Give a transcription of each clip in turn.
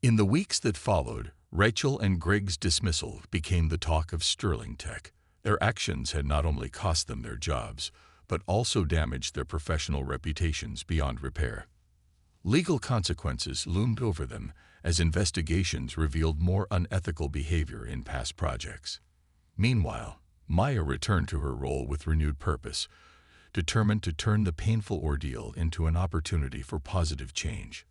In the weeks that followed, Rachel and Greg's dismissal became the talk of Sterling Tech. Their actions had not only cost them their jobs, but also damaged their professional reputations beyond repair. Legal consequences loomed over them as investigations revealed more unethical behavior in past projects. Meanwhile, Maya returned to her role with renewed purpose, determined to turn the painful ordeal into an opportunity for positive change.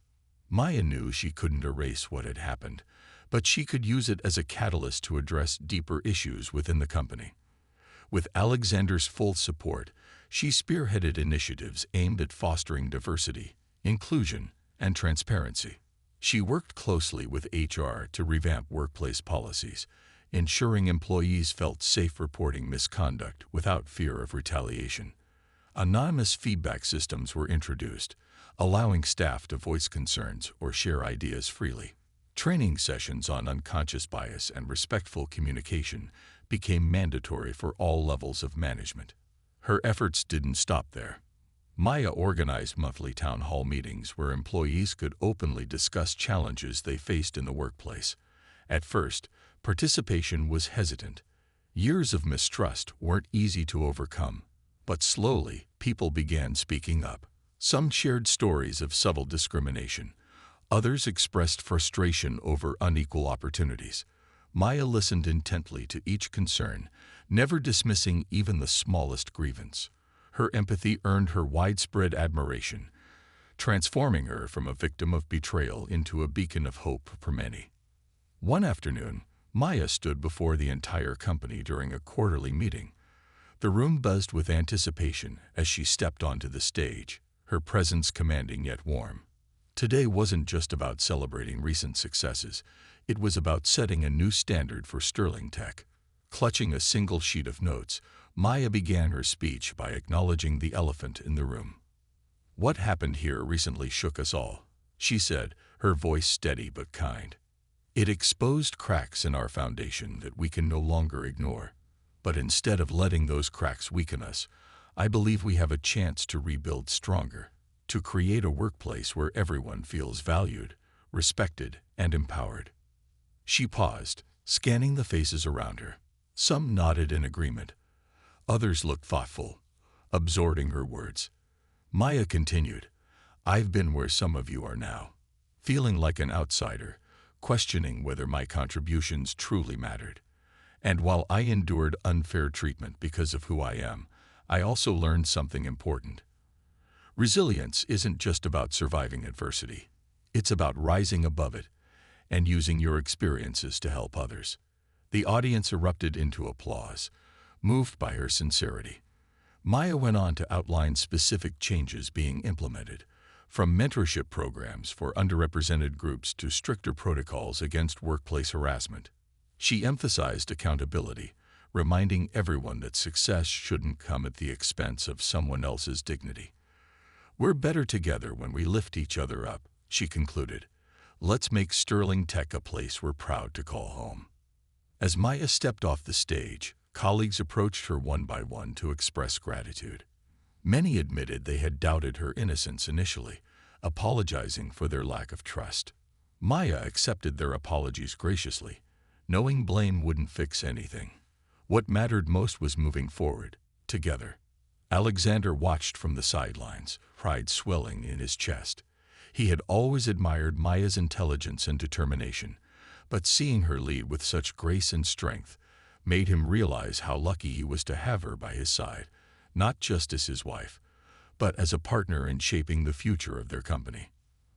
Maya knew she couldn't erase what had happened, but she could use it as a catalyst to address deeper issues within the company. With Alexander's full support, she spearheaded initiatives aimed at fostering diversity, inclusion, and transparency. She worked closely with HR to revamp workplace policies, ensuring employees felt safe reporting misconduct without fear of retaliation. Anonymous feedback systems were introduced, allowing staff to voice concerns or share ideas freely. Training sessions on unconscious bias and respectful communication became mandatory for all levels of management. Her efforts didn't stop there. Maya organized monthly town hall meetings where employees could openly discuss challenges they faced in the workplace. At first, participation was hesitant. Years of mistrust weren't easy to overcome, but slowly, people began speaking up. Some shared stories of subtle discrimination. Others expressed frustration over unequal opportunities. Maya listened intently to each concern, never dismissing even the smallest grievance. Her empathy earned her widespread admiration, transforming her from a victim of betrayal into a beacon of hope for many. One afternoon, Maya stood before the entire company during a quarterly meeting. The room buzzed with anticipation as she stepped onto the stage, her presence commanding yet warm. Today wasn't just about celebrating recent successes. It was about setting a new standard for Sterling Tech. Clutching a single sheet of notes, Maya began her speech by acknowledging the elephant in the room. "What happened here recently shook us all," she said, her voice steady but kind. "It exposed cracks in our foundation that we can no longer ignore. But instead of letting those cracks weaken us, I believe we have a chance to rebuild stronger, to create a workplace where everyone feels valued, respected, and empowered." She paused, scanning the faces around her. Some nodded in agreement. Others looked thoughtful, absorbing her words. Maya continued, "I've been where some of you are now, feeling like an outsider, questioning whether my contributions truly mattered. And while I endured unfair treatment because of who I am, I also learned something important. Resilience isn't just about surviving adversity. It's about rising above it and using your experiences to help others." The audience erupted into applause, moved by her sincerity. Maya went on to outline specific changes being implemented, from mentorship programs for underrepresented groups to stricter protocols against workplace harassment. She emphasized accountability, reminding everyone that success shouldn't come at the expense of someone else's dignity. "We're better together when we lift each other up," she concluded. "Let's make Sterling Tech a place we're proud to call home." As Maya stepped off the stage, colleagues approached her one by one to express gratitude. Many admitted they had doubted her innocence initially, apologizing for their lack of trust. Maya accepted their apologies graciously, knowing blame wouldn't fix anything. What mattered most was moving forward, together. Alexander watched from the sidelines, pride swelling in his chest. He had always admired Maya's intelligence and determination, but seeing her lead with such grace and strength made him realize how lucky he was to have her by his side, not just as his wife, but as a partner in shaping the future of their company.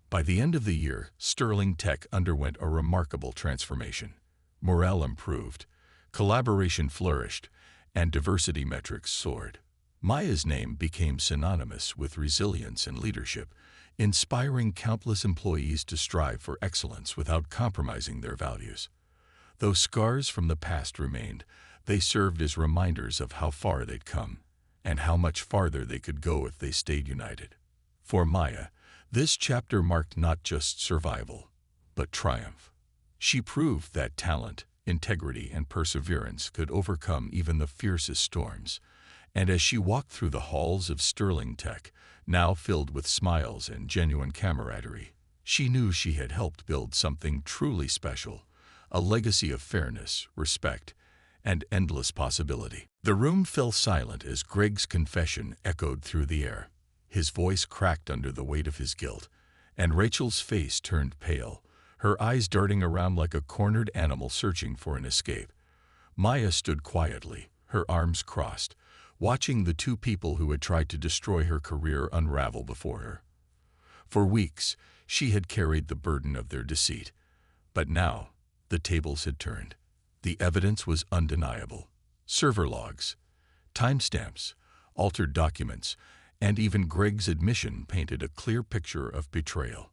By the end of the year, Sterling Tech underwent a remarkable transformation. Morale improved, collaboration flourished, and diversity metrics soared. Maya's name became synonymous with resilience and leadership, inspiring countless employees to strive for excellence without compromising their values. Though scars from the past remained, they served as reminders of how far they'd come, and how much farther they could go if they stayed united. For Maya, this chapter marked not just survival, but triumph. She proved that talent, integrity, and perseverance could overcome even the fiercest storms. And as she walked through the halls of Sterling Tech, now filled with smiles and genuine camaraderie, She knew she had helped build something truly special, a legacy of fairness, respect, and endless possibility. The room fell silent as Greg's confession echoed through the air. His voice cracked under the weight of his guilt, and Rachel's face turned pale, her eyes darting around like a cornered animal searching for an escape. Maya stood quietly, her arms crossed, watching the two people who had tried to destroy her career unravel before her. For weeks, she had carried the burden of their deceit. But now, the tables had turned. The evidence was undeniable. Server logs, timestamps, altered documents, and even Greg's admission painted a clear picture of betrayal.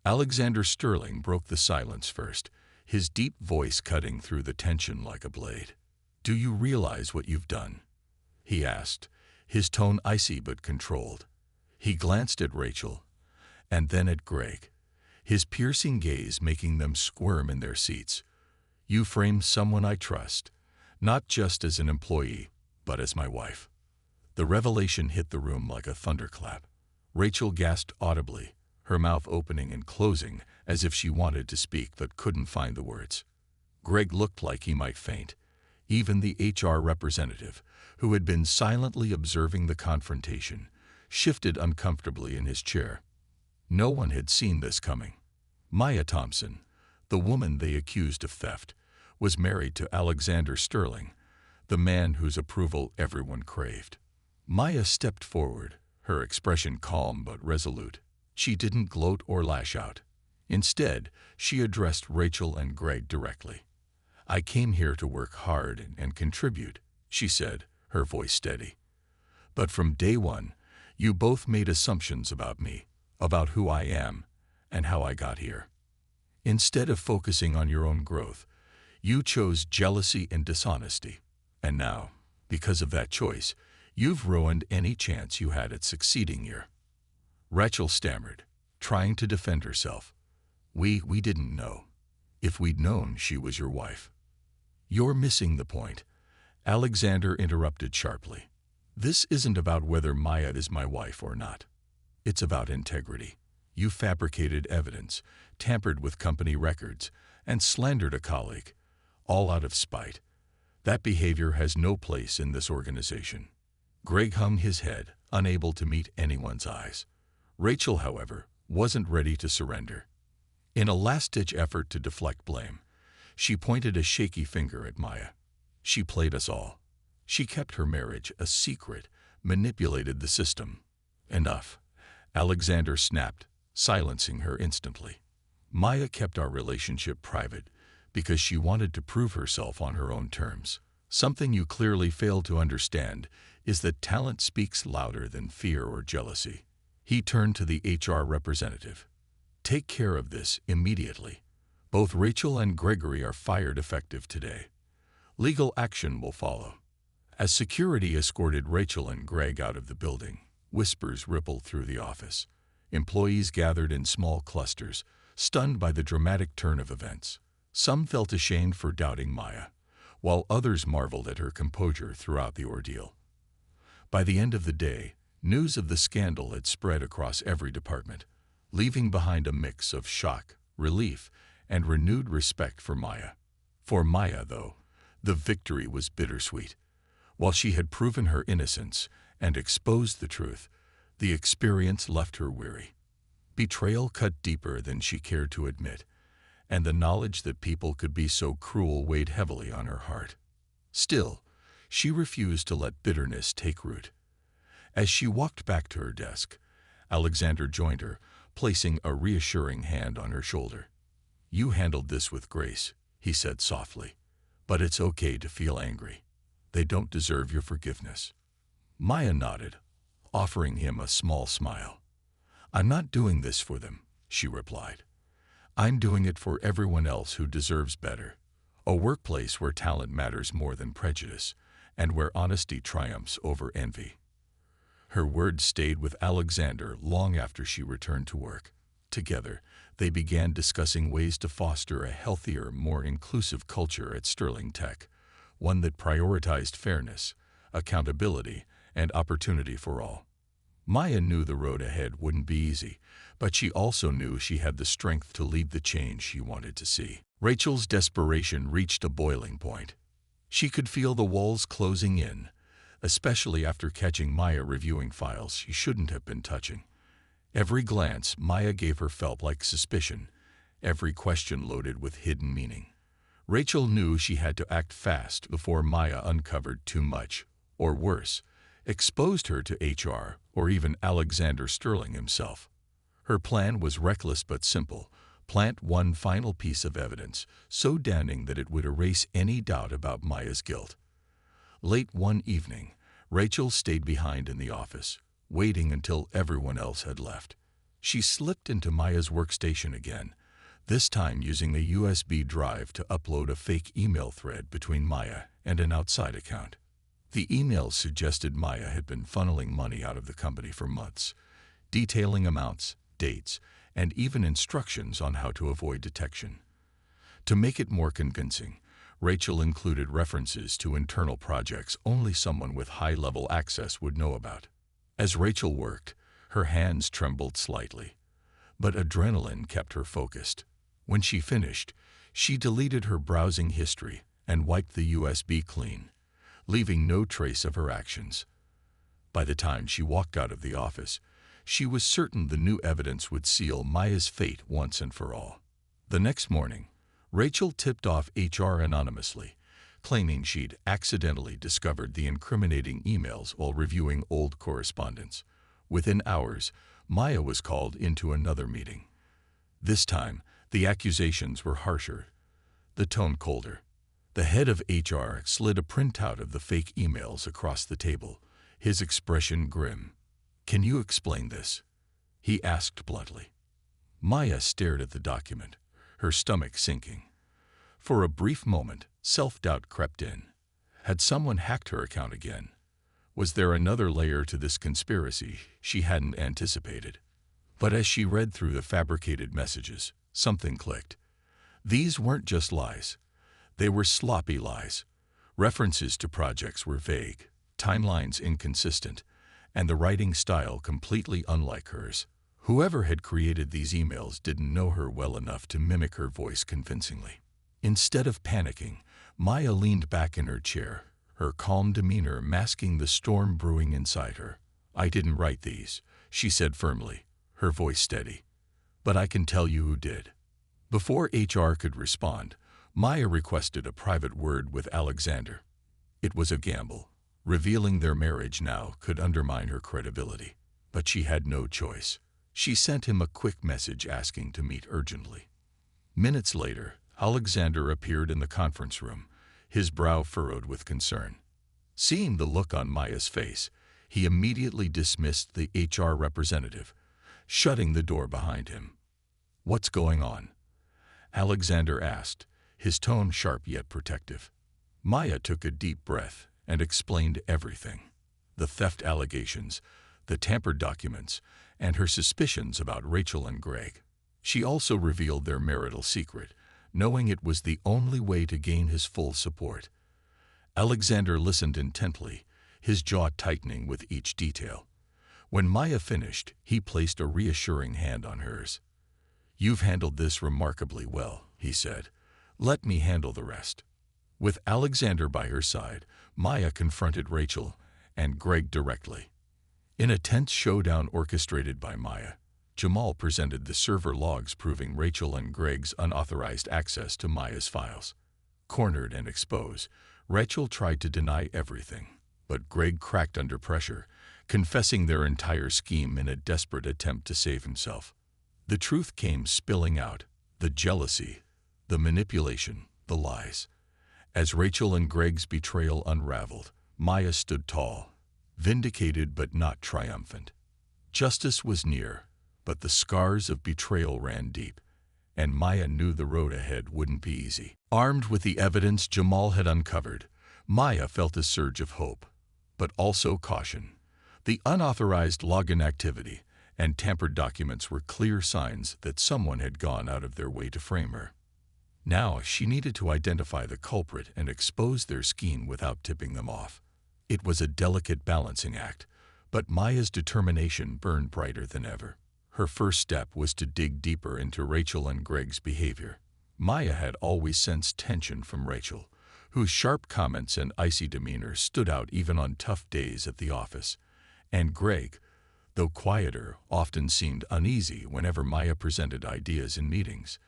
Alexander Sterling broke the silence first, his deep voice cutting through the tension like a blade. "Do you realize what you've done?" he asked, his tone icy but controlled. He glanced at Rachel, and then at Greg, his piercing gaze making them squirm in their seats. "You framed someone I trust, not just as an employee, but as my wife." The revelation hit the room like a thunderclap. Rachel gasped audibly, her mouth opening and closing as if she wanted to speak but couldn't find the words. Greg looked like he might faint. Even the HR representative, who had been silently observing the confrontation, shifted uncomfortably in his chair. No one had seen this coming. Maya Thompson, the woman they accused of theft, was married to Alexander Sterling, the man whose approval everyone craved. Maya stepped forward, her expression calm but resolute. She didn't gloat or lash out. Instead, she addressed Rachel and Greg directly. "I came here to work hard and contribute," she said, her voice steady. "But from day one, you both made assumptions about me, about who I am, and how I got here. Instead of focusing on your own growth, you chose jealousy and dishonesty. And now, because of that choice, you've ruined any chance you had at succeeding here." Rachel stammered, trying to defend herself. We didn't know. If we'd known she was your wife." "You're missing the point," Alexander interrupted sharply. "This isn't about whether Maya is my wife or not. It's about integrity. You fabricated evidence, tampered with company records, and slandered a colleague, all out of spite. That behavior has no place in this organization." Greg hung his head, unable to meet anyone's eyes. Rachel, however, wasn't ready to surrender. In a last-ditch effort to deflect blame, she pointed a shaky finger at Maya. "She played us all. She kept her marriage a secret, manipulated the system." "Enough," Alexander snapped, silencing her instantly. "Maya kept our relationship private because she wanted to prove herself on her own terms. Something you clearly fail to understand is that talent speaks louder than fear or jealousy." He turned to the HR representative. "Take care of this immediately. Both Rachel and Gregory are fired effective today. Legal action will follow." As security escorted Rachel and Greg out of the building, whispers rippled through the office. Employees gathered in small clusters, stunned by the dramatic turn of events. Some felt ashamed for doubting Maya, while others marveled at her composure throughout the ordeal. By the end of the day, news of the scandal had spread across every department, leaving behind a mix of shock, relief, and renewed respect for Maya. For Maya, though, the victory was bittersweet. While she had proven her innocence and exposed the truth, the experience left her weary. Betrayal cut deeper than she cared to admit, and the knowledge that people could be so cruel weighed heavily on her heart. Still, she refused to let bitterness take root. As she walked back to her desk, Alexander joined her, placing a reassuring hand on her shoulder. "You handled this with grace," he said softly, "but it's okay to feel angry. They don't deserve your forgiveness." Maya nodded, offering him a small smile. "I'm not doing this for them," she replied. "I'm doing it for everyone else who deserves better. A workplace where talent matters more than prejudice, and where honesty triumphs over envy." Her words stayed with Alexander long after she returned to work. Together, they began discussing ways to foster a healthier, more inclusive culture at Sterling Tech, one that prioritized fairness, accountability, and opportunity for all. Maya knew the road ahead wouldn't be easy, but she also knew she had the strength to lead the change she wanted to see. Rachel's desperation reached a boiling point. She could feel the walls closing in, especially after catching Maya reviewing files she shouldn't have been touching. Every glance Maya gave her felt like suspicion, every question loaded with hidden meaning. Rachel knew she had to act fast before Maya uncovered too much, or worse, exposed her to HR or even Alexander Sterling himself. Her plan was reckless but simple: plant one final piece of evidence, so damning that it would erase any doubt about Maya's guilt. Late one evening, Rachel stayed behind in the office, waiting until everyone else had left. She slipped into Maya's workstation again, this time using a USB drive to upload a fake email thread between Maya and an outside account. The emails suggested Maya had been funneling money out of the company for months, detailing amounts, dates, and even instructions on how to avoid detection. To make it more convincing, Rachel included references to internal projects only someone with high-level access would know about. As Rachel worked, her hands trembled slightly, but adrenaline kept her focused. When she finished, she deleted her browsing history and wiped the USB clean, leaving no trace of her actions. By the time she walked out of the office, she was certain the new evidence would seal Maya's fate once and for all. The next morning, Rachel tipped off HR anonymously, claiming she'd accidentally discovered the incriminating emails while reviewing old correspondence. Within hours, Maya was called into another meeting. This time, the accusations were harsher, the tone colder. The head of HR slid a printout of the fake emails across the table, his expression grim. "Can you explain this?" he asked bluntly. Maya stared at the document, her stomach sinking. For a brief moment, self-doubt crept in. Had someone hacked her account again? Was there another layer to this conspiracy she hadn't anticipated? But as she read through the fabricated messages, something clicked. These weren't just lies. They were sloppy lies. References to projects were vague, timelines inconsistent, and the writing style completely unlike hers. Whoever had created these emails didn't know her well enough to mimic her voice convincingly. Instead of panicking, Maya leaned back in her chair, her calm demeanor masking the storm brewing inside her. "I didn't write these," she said firmly, her voice steady. "But I can tell you who did." Before HR could respond, Maya requested a private word with Alexander. It was a gamble. Revealing their marriage now could undermine her credibility. But she had no choice. She sent him a quick message asking to meet urgently. Minutes later, Alexander appeared in the conference room, his brow furrowed with concern. Seeing the look on Maya's face, he immediately dismissed the HR representative, shutting the door behind him. "What's going on?" Alexander asked, his tone sharp yet protective. Maya took a deep breath and explained everything: the theft allegations, the tampered documents, and her suspicions about Rachel and Greg. She also revealed their marital secret, knowing it was the only way to gain his full support. Alexander listened intently, his jaw tightening with each detail. When Maya finished, he placed a reassuring hand on hers. "You've handled this remarkably well," he said. "Let me handle the rest." With Alexander by her side, Maya confronted Rachel and Greg directly. In a tense showdown orchestrated by Maya, Jamal presented the server logs proving Rachel and Greg's unauthorized access to Maya's files. Cornered and exposed, Rachel tried to deny everything, but Greg cracked under pressure, confessing their entire scheme in a desperate attempt to save himself. The truth came spilling out: the jealousy, the manipulation, the lies. As Rachel and Greg's betrayal unraveled, Maya stood tall, vindicated but not triumphant. Justice was near, but the scars of betrayal ran deep, and Maya knew the road ahead wouldn't be easy. Armed with the evidence Jamal had uncovered, Maya felt a surge of hope, but also caution. The unauthorized login activity and tampered documents were clear signs that someone had gone out of their way to frame her. Now she needed to identify the culprit and expose their scheme without tipping them off. It was a delicate balancing act, But Maya's determination burned brighter than ever. Her first step was to dig deeper into Rachel and Greg's behavior. Maya had always sensed tension from Rachel, whose sharp comments and icy demeanor stood out even on tough days at the office. And Greg, though quieter, often seemed uneasy whenever Maya presented ideas in meetings.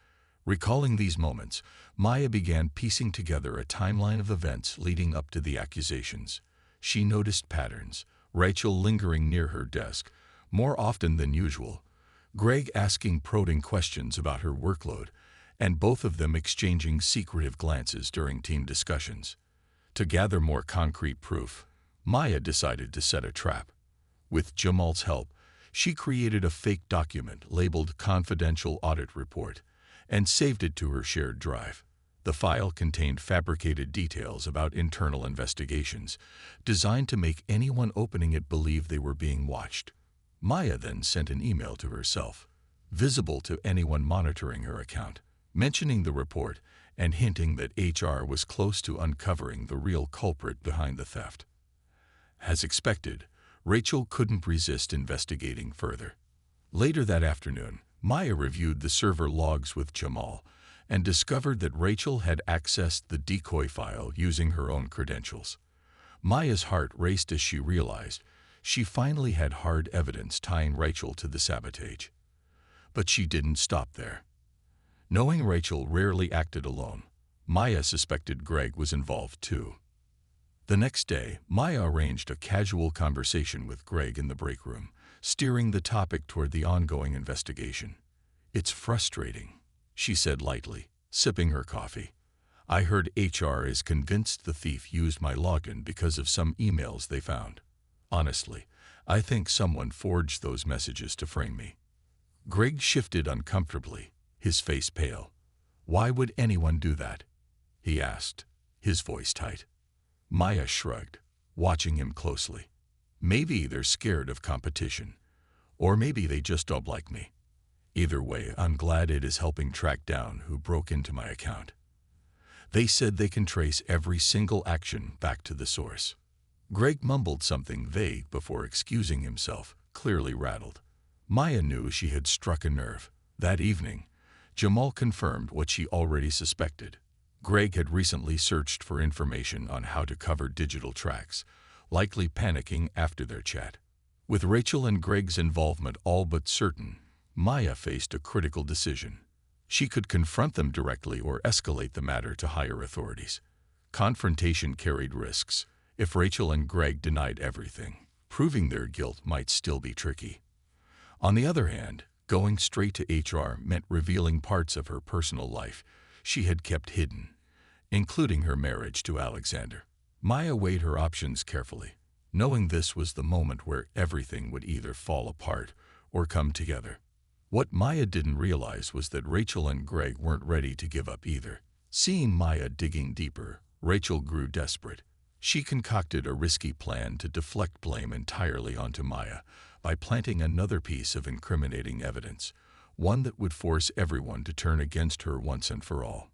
Recalling these moments, Maya began piecing together a timeline of events leading up to the accusations. She noticed patterns: Rachel lingering near her desk more often than usual, Greg asking probing questions about her workload, and both of them exchanging secretive glances during team discussions. To gather more concrete proof, Maya decided to set a trap. With Jamal's help, she created a fake document labeled Confidential Audit Report and saved it to her shared drive. The file contained fabricated details about internal investigations, designed to make anyone opening it believe they were being watched. Maya then sent an email to herself, visible to anyone monitoring her account, mentioning the report and hinting that HR was close to uncovering the real culprit behind the theft. As expected, Rachel couldn't resist investigating further. Later that afternoon, Maya reviewed the server logs with Jamal and discovered that Rachel had accessed the decoy file using her own credentials. Maya's heart raced as she realized she finally had hard evidence tying Rachel to the sabotage. But she didn't stop there. Knowing Rachel rarely acted alone, Maya suspected Greg was involved too. The next day, Maya arranged a casual conversation with Greg in the break room, steering the topic toward the ongoing investigation. "It's frustrating," she said lightly, sipping her coffee. "I heard HR is convinced the thief used my login because of some emails they found. Honestly, I think someone forged those messages to frame me." Greg shifted uncomfortably, his face pale. "Why would anyone do that?" he asked, his voice tight. Maya shrugged, watching him closely. "Maybe they're scared of competition, or maybe they just don't like me. Either way, I'm glad it is helping track down who broke into my account. They said they can trace every single action back to the source." Greg mumbled something vague before excusing himself, clearly rattled. Maya knew she had struck a nerve. That evening, Jamal confirmed what she already suspected. Greg had recently searched for information on how to cover digital tracks, likely panicking after their chat. With Rachel and Greg's involvement all but certain, Maya faced a critical decision. She could confront them directly or escalate the matter to higher authorities. Confrontation carried risks. If Rachel and Greg denied everything, proving their guilt might still be tricky. On the other hand, going straight to HR meant revealing parts of her personal life she had kept hidden, including her marriage to Alexander. Maya weighed her options carefully, knowing this was the moment where everything would either fall apart or come together. What Maya didn't realize was that Rachel and Greg weren't ready to give up either. Seeing Maya digging deeper, Rachel grew desperate. She concocted a risky plan to deflect blame entirely onto Maya by planting another piece of incriminating evidence, one that would force everyone to turn against her once and for all.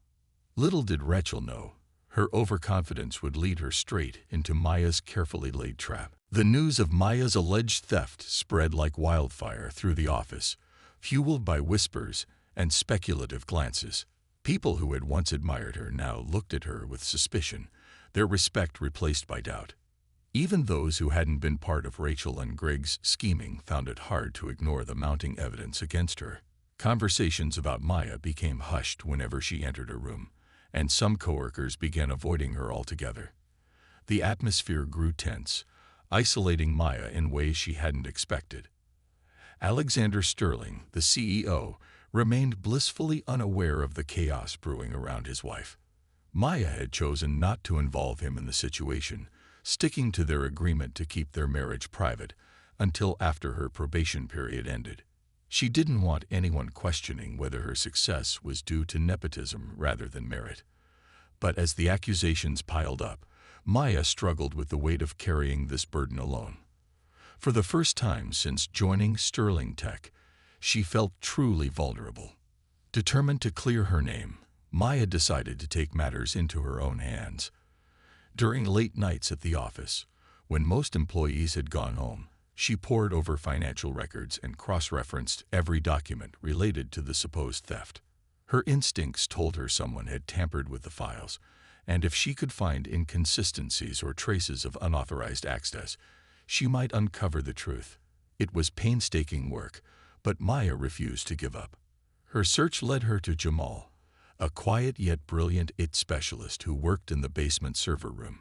Little did Rachel know, her overconfidence would lead her straight into Maya's carefully laid trap. The news of Maya's alleged theft spread like wildfire through the office, fueled by whispers and speculative glances. People who had once admired her now looked at her with suspicion, their respect replaced by doubt. Even those who hadn't been part of Rachel and Greg's scheming found it hard to ignore the mounting evidence against her. Conversations about Maya became hushed whenever she entered a room, and some coworkers began avoiding her altogether. The atmosphere grew tense, isolating Maya in ways she hadn't expected. Alexander Sterling, the CEO, remained blissfully unaware of the chaos brewing around his wife. Maya had chosen not to involve him in the situation, sticking to their agreement to keep their marriage private until after her probation period ended. She didn't want anyone questioning whether her success was due to nepotism rather than merit. But as the accusations piled up, Maya struggled with the weight of carrying this burden alone. For the first time since joining Sterling Tech, she felt truly vulnerable. Determined to clear her name, Maya decided to take matters into her own hands. During late nights at the office, when most employees had gone home, She pored over financial records and cross-referenced every document related to the supposed theft. Her instincts told her someone had tampered with the files, and if she could find inconsistencies or traces of unauthorized access, she might uncover the truth. It was painstaking work, but Maya refused to give up. Her search led her to Jamal, a quiet yet brilliant IT specialist who worked in the basement server room.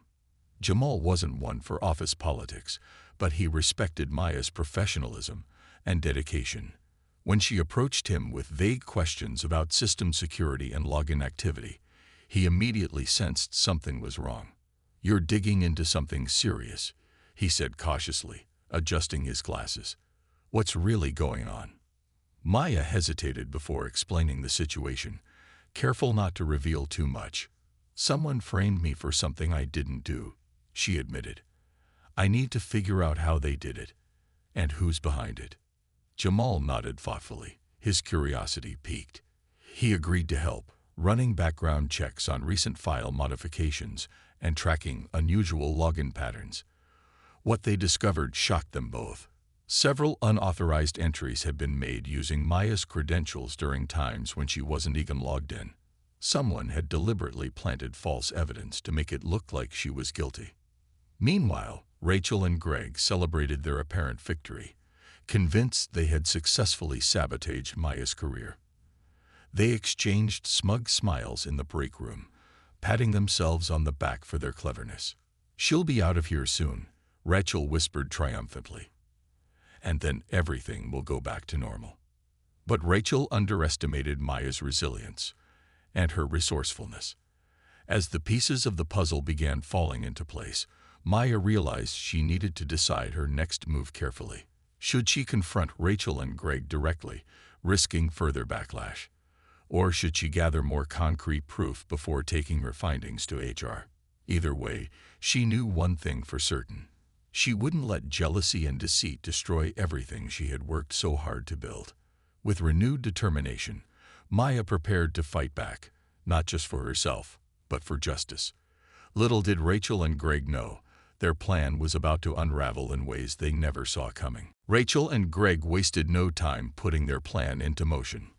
Jamal wasn't one for office politics, but he respected Maya's professionalism and dedication. When she approached him with vague questions about system security and login activity, he immediately sensed something was wrong. "You're digging into something serious," he said cautiously, adjusting his glasses. "What's really going on?" Maya hesitated before explaining the situation, careful not to reveal too much. "Someone framed me for something I didn't do," she admitted. "I need to figure out how they did it, and who's behind it." Jamal nodded thoughtfully, his curiosity piqued. He agreed to help, running background checks on recent file modifications and tracking unusual login patterns. What they discovered shocked them both. Several unauthorized entries had been made using Maya's credentials during times when she wasn't even logged in. Someone had deliberately planted false evidence to make it look like she was guilty. Meanwhile, Rachel and Greg celebrated their apparent victory, convinced they had successfully sabotaged Maya's career. They exchanged smug smiles in the break room, patting themselves on the back for their cleverness. "She'll be out of here soon," Rachel whispered triumphantly. "And then everything will go back to normal." But Rachel underestimated Maya's resilience and her resourcefulness. As the pieces of the puzzle began falling into place, Maya realized she needed to decide her next move carefully. Should she confront Rachel and Greg directly, risking further backlash? Or should she gather more concrete proof before taking her findings to HR? Either way, she knew one thing for certain. She wouldn't let jealousy and deceit destroy everything she had worked so hard to build. With renewed determination, Maya prepared to fight back, not just for herself, but for justice. Little did Rachel and Greg know, their plan was about to unravel in ways they never saw coming. Rachel and Greg wasted no time putting their plan into motion.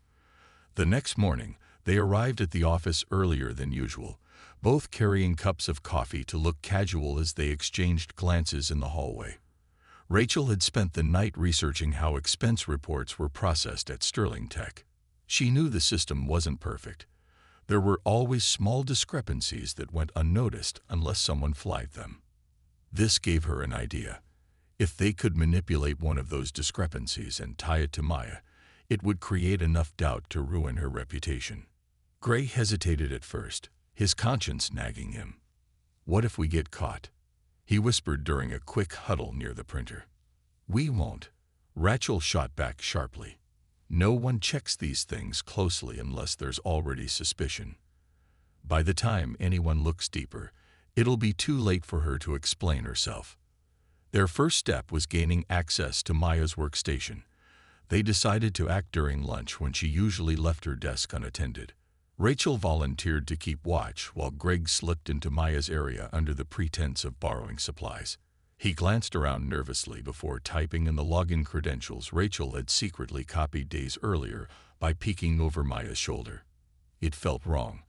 The next morning, they arrived at the office earlier than usual, both carrying cups of coffee to look casual as they exchanged glances in the hallway. Rachel had spent the night researching how expense reports were processed at Sterling Tech. She knew the system wasn't perfect. There were always small discrepancies that went unnoticed unless someone flagged them. This gave her an idea. If they could manipulate one of those discrepancies and tie it to Maya, it would create enough doubt to ruin her reputation. Gray hesitated at first, his conscience nagging him. "What if we get caught?" he whispered during a quick huddle near the printer. "We won't," Rachel shot back sharply. "No one checks these things closely unless there's already suspicion. By the time anyone looks deeper, it'll be too late for her to explain herself." Their first step was gaining access to Maya's workstation. They decided to act during lunch when she usually left her desk unattended. Rachel volunteered to keep watch while Greg slipped into Maya's area under the pretense of borrowing supplies. He glanced around nervously before typing in the login credentials Rachel had secretly copied days earlier by peeking over Maya's shoulder. It felt wrong,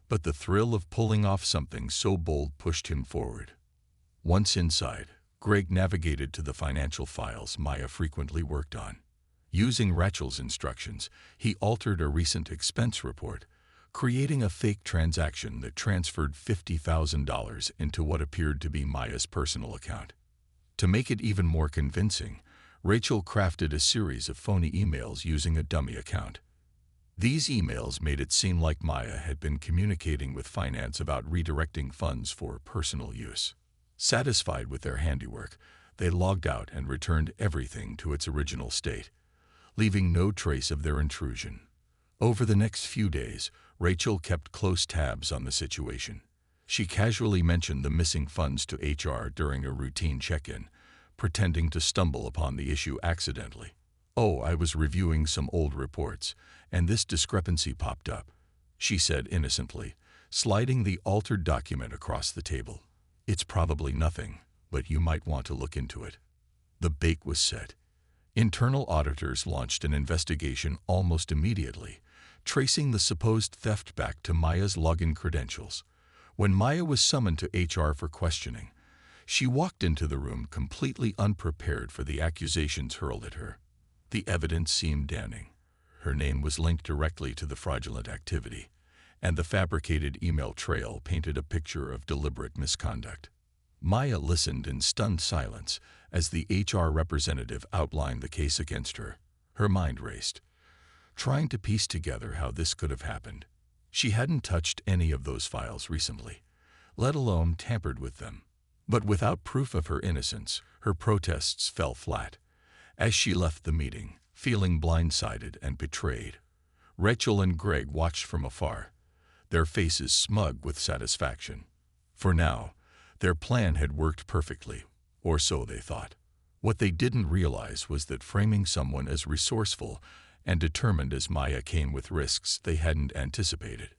but the thrill of pulling off something so bold pushed him forward. Once inside, Greg navigated to the financial files Maya frequently worked on. Using Rachel's instructions, he altered a recent expense report, creating a fake transaction that transferred $50,000 into what appeared to be Maya's personal account. To make it even more convincing, Rachel crafted a series of phony emails using a dummy account. These emails made it seem like Maya had been communicating with finance about redirecting funds for personal use. Satisfied with their handiwork, they logged out and returned everything to its original state, leaving no trace of their intrusion. Over the next few days, Rachel kept close tabs on the situation. She casually mentioned the missing funds to HR during a routine check-in, pretending to stumble upon the issue accidentally. "Oh, I was reviewing some old reports, and this discrepancy popped up," she said innocently, sliding the altered document across the table. "It's probably nothing, but you might want to look into it." The bait was set. Internal auditors launched an investigation almost immediately, tracing the supposed theft back to Maya's login credentials. When Maya was summoned to HR for questioning, she walked into the room completely unprepared for the accusations hurled at her. The evidence seemed damning. Her name was linked directly to the fraudulent activity, and the fabricated email trail painted a picture of deliberate misconduct. Maya listened in stunned silence as the HR representative outlined the case against her. Her mind raced, trying to piece together how this could have happened. She hadn't touched any of those files recently, let alone tampered with them. But without proof of her innocence, her protests fell flat. As she left the meeting, feeling blindsided and betrayed, Rachel and Greg watched from afar, their faces smug with satisfaction. For now, their plan had worked perfectly, or so they thought. What they didn't realize was that framing someone as resourceful and determined as Maya came with risks they hadn't anticipated.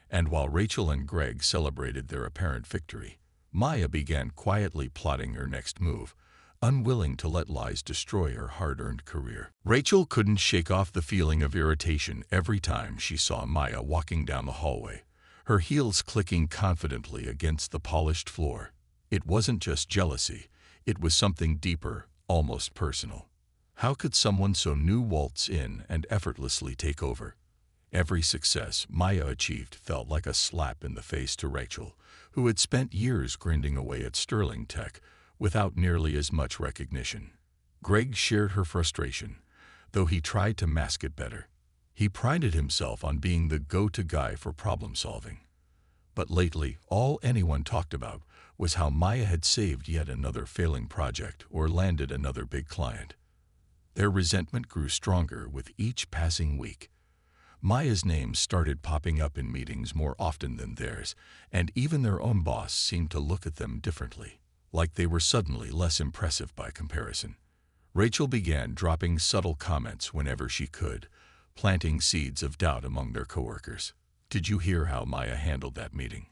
And while Rachel and Greg celebrated their apparent victory, Maya began quietly plotting her next move, unwilling to let lies destroy her hard-earned career. Rachel couldn't shake off the feeling of irritation every time she saw Maya walking down the hallway, her heels clicking confidently against the polished floor. It wasn't just jealousy, it was something deeper, almost personal. How could someone so new waltz in and effortlessly take over? Every success Maya achieved felt like a slap in the face to Rachel, who had spent years grinding away at Sterling Tech without nearly as much recognition. Greg shared her frustration, though he tried to mask it better. He prided himself on being the go-to guy for problem-solving. But lately, all anyone talked about was how Maya had saved yet another failing project or landed another big client. Their resentment grew stronger with each passing week. Maya's name started popping up in meetings more often than theirs, and even their own boss seemed to look at them differently, like they were suddenly less impressive by comparison. Rachel began dropping subtle comments whenever she could, planting seeds of doubt among their coworkers. "Did you hear how Maya handled that meeting?"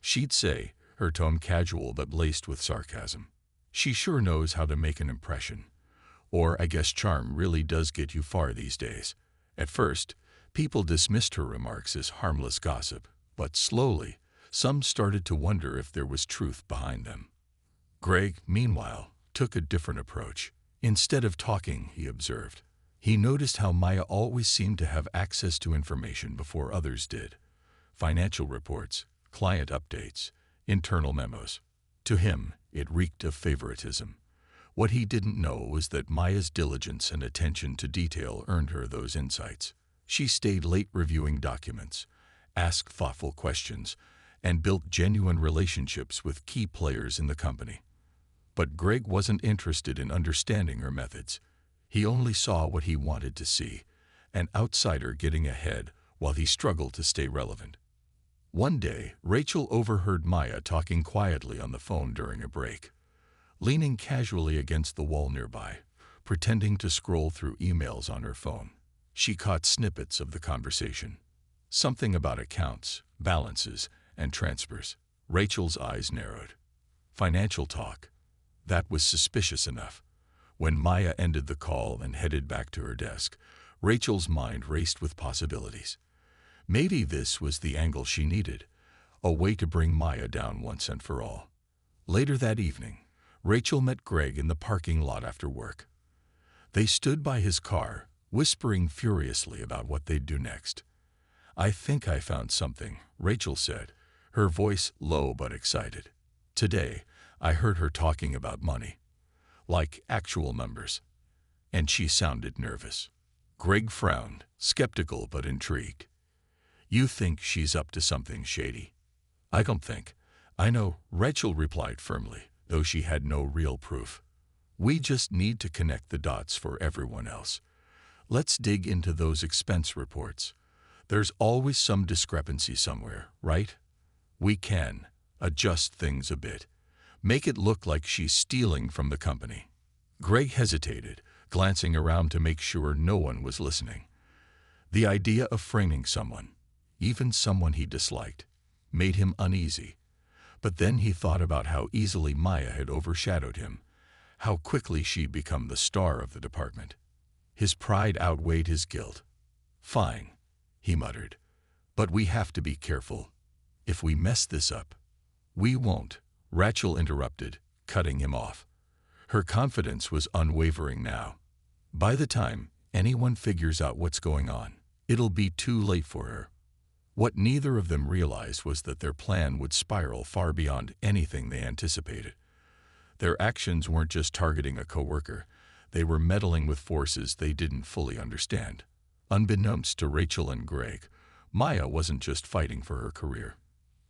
she'd say, her tone casual but laced with sarcasm. "She sure knows how to make an impression. Or I guess charm really does get you far these days." At first, people dismissed her remarks as harmless gossip, but slowly, some started to wonder if there was truth behind them. Greg, meanwhile, took a different approach. Instead of talking, he observed, he noticed how Maya always seemed to have access to information before others did. Financial reports, client updates, internal memos. To him, it reeked of favoritism. What he didn't know was that Maya's diligence and attention to detail earned her those insights. She stayed late reviewing documents, asked thoughtful questions, and built genuine relationships with key players in the company. But Greg wasn't interested in understanding her methods. He only saw what he wanted to see, an outsider getting ahead while he struggled to stay relevant. One day, Rachel overheard Maya talking quietly on the phone during a break, leaning casually against the wall nearby, pretending to scroll through emails on her phone. She caught snippets of the conversation. Something about accounts, balances, and transfers. Rachel's eyes narrowed. Financial talk. That was suspicious enough. When Maya ended the call and headed back to her desk, Rachel's mind raced with possibilities. Maybe this was the angle she needed, a way to bring Maya down once and for all. Later that evening, Rachel met Greg in the parking lot after work. They stood by his car, whispering furiously about what they'd do next. "I think I found something," Rachel said, her voice low but excited. "Today, I heard her talking about money. Like actual numbers." And she sounded nervous. Greg frowned, skeptical but intrigued. "You think she's up to something shady?" "I don't think. I know," Rachel replied firmly, though she had no real proof. "We just need to connect the dots for everyone else. Let's dig into those expense reports. There's always some discrepancy somewhere, right? We can adjust things a bit. Make it look like she's stealing from the company." Greg hesitated, glancing around to make sure no one was listening. The idea of framing someone, even someone he disliked, made him uneasy. But then he thought about how easily Maya had overshadowed him, how quickly she'd become the star of the department. His pride outweighed his guilt. "Fine," he muttered, "but we have to be careful. If we mess this up—" "We won't," Rachel interrupted, cutting him off. Her confidence was unwavering now. "By the time anyone figures out what's going on, it'll be too late for her." What neither of them realized was that their plan would spiral far beyond anything they anticipated. Their actions weren't just targeting a coworker, they were meddling with forces they didn't fully understand. Unbeknownst to Rachel and Greg, Maya wasn't just fighting for her career.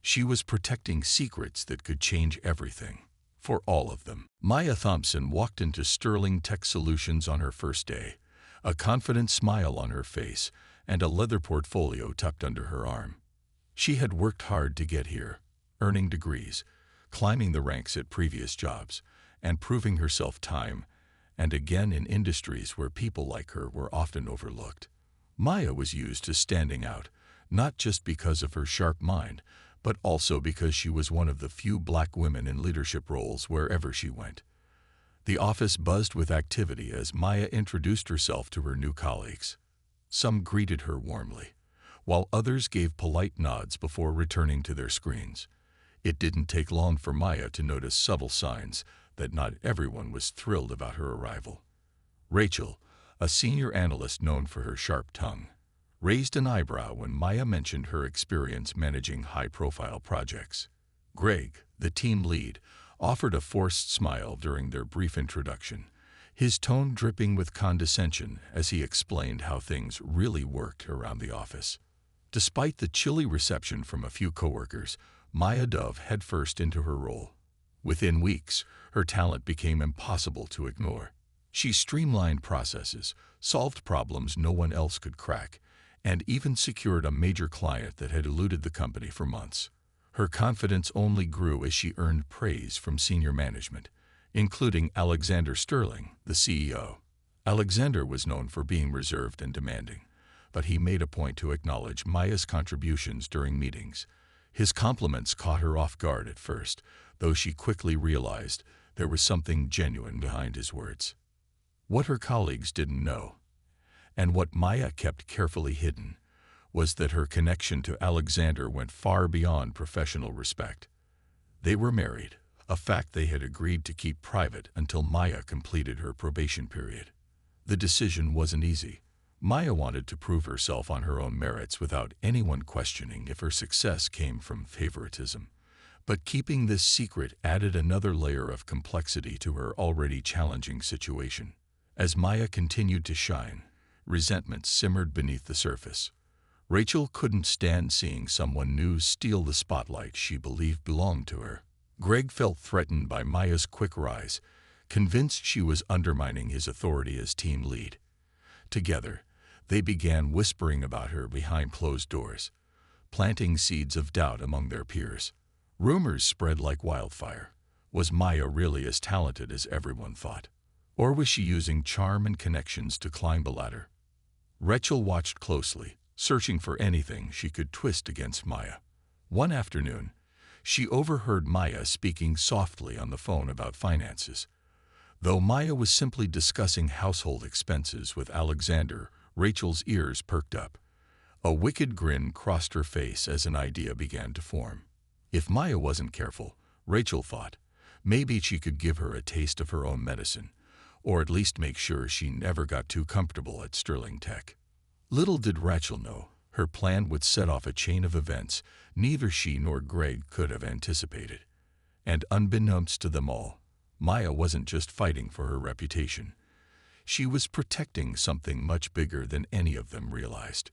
She was protecting secrets that could change everything, for all of them. Maya Thompson walked into Sterling Tech Solutions on her first day, a confident smile on her face and a leather portfolio tucked under her arm. She had worked hard to get here, earning degrees, climbing the ranks at previous jobs, and proving herself time and again in industries where people like her were often overlooked. Maya was used to standing out, not just because of her sharp mind, but also because she was one of the few black women in leadership roles wherever she went. The office buzzed with activity as Maya introduced herself to her new colleagues. Some greeted her warmly, while others gave polite nods before returning to their screens. It didn't take long for Maya to notice subtle signs that not everyone was thrilled about her arrival. Rachel, a senior analyst known for her sharp tongue, raised an eyebrow when Maya mentioned her experience managing high-profile projects. Greg, the team lead, offered a forced smile during their brief introduction, his tone dripping with condescension as he explained how things really worked around the office. Despite the chilly reception from a few coworkers, Maya dove headfirst into her role. Within weeks, her talent became impossible to ignore. She streamlined processes, solved problems no one else could crack, and even secured a major client that had eluded the company for months. Her confidence only grew as she earned praise from senior management, including Alexander Sterling, the CEO. Alexander was known for being reserved and demanding, but he made a point to acknowledge Maya's contributions during meetings. His compliments caught her off guard at first, though she quickly realized there was something genuine behind his words. What her colleagues didn't know, and what Maya kept carefully hidden, was that her connection to Alexander went far beyond professional respect. They were married, a fact they had agreed to keep private until Maya completed her probation period. The decision wasn't easy. Maya wanted to prove herself on her own merits without anyone questioning if her success came from favoritism. But keeping this secret added another layer of complexity to her already challenging situation. As Maya continued to shine, resentment simmered beneath the surface. Rachel couldn't stand seeing someone new steal the spotlight she believed belonged to her. Greg felt threatened by Maya's quick rise, convinced she was undermining his authority as team lead. Together, they began whispering about her behind closed doors, planting seeds of doubt among their peers. Rumors spread like wildfire. Was Maya really as talented as everyone thought? Or was she using charm and connections to climb the ladder? Rachel watched closely, searching for anything she could twist against Maya. One afternoon, she overheard Maya speaking softly on the phone about finances. Though Maya was simply discussing household expenses with Alexander, Rachel's ears perked up. A wicked grin crossed her face as an idea began to form. If Maya wasn't careful, Rachel thought, maybe she could give her a taste of her own medicine, or at least make sure she never got too comfortable at Sterling Tech. Little did Rachel know, her plan would set off a chain of events neither she nor Greg could have anticipated. And unbeknownst to them all, Maya wasn't just fighting for her reputation. She was protecting something much bigger than any of them realized.